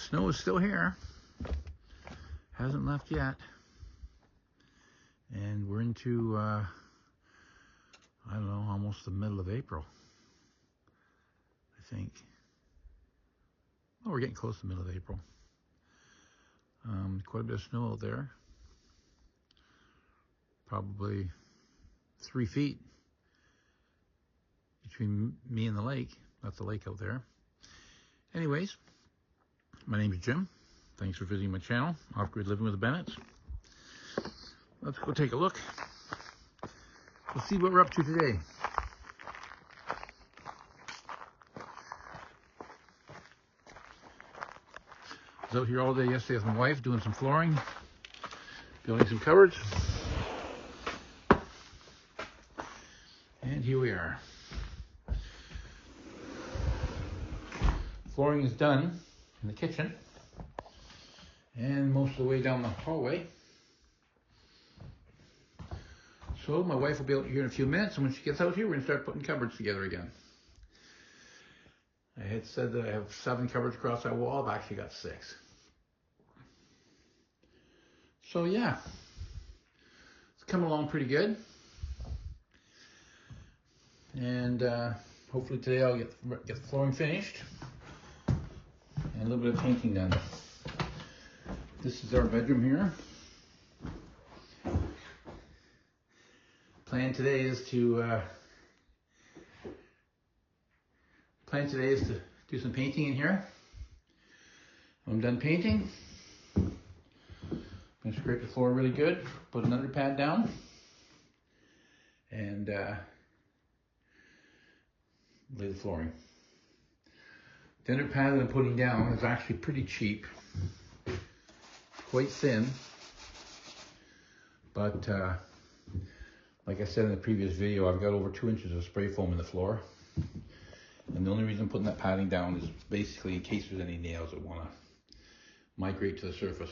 Snow is still here. Hasn't left yet. And we're into, I don't know, almost the middle of April, I think. Well, we're getting close to the middle of April. Quite a bit of snow out there. Probably 3 feet between me and the lake. That's the lake out there. Anyways, my name is Jim. Thanks for visiting my channel, Off-Grid Living with the Bennetts. Let's go take a look. We'll see what we're up to today. I was out here all day yesterday with my wife doing some flooring, building some cupboards. And here we are. Flooring is done in the kitchen and most of the way down the hallway. So my wife will be out here in a few minutes, and when she gets out here, we're going to start putting cupboards together again. I had said that I have 7 cupboards across that wall. I've actually got 6. So yeah, it's coming along pretty good. And hopefully today I'll get the flooring finished and a little bit of painting done. This is our bedroom here. Plan today is to do some painting in here. When I'm done painting, I'm going to scrape the floor really good, put an underpad down, and lay the flooring. The underpad that I'm putting down is actually pretty cheap, quite thin, but like I said in the previous video, I've got over 2 inches of spray foam in the floor. And the only reason I'm putting that padding down is basically in case there's any nails that want to migrate to the surface.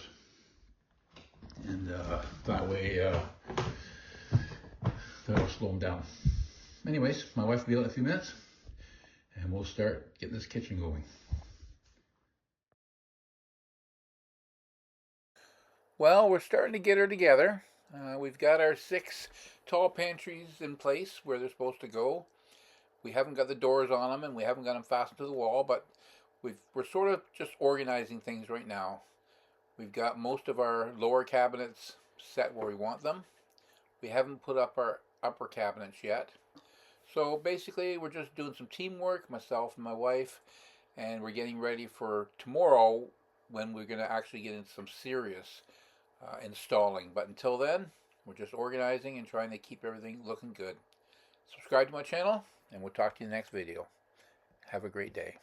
And that way, that'll slow them down. Anyways, my wife will be out in a few minutes, and we'll start getting this kitchen going. Well, we're starting to get her together. We've got our 6 tall pantries in place where they're supposed to go. We haven't got the doors on them and we haven't got them fastened to the wall, but we're sort of just organizing things right now. We've got most of our lower cabinets set where we want them. We haven't put up our upper cabinets yet. So basically we're just doing some teamwork, myself and my wife, and we're getting ready for tomorrow when we're going to actually get into some serious installing. But until then, we're just organizing and trying to keep everything looking good. Subscribe to my channel, and we'll talk to you in the next video. Have a great day.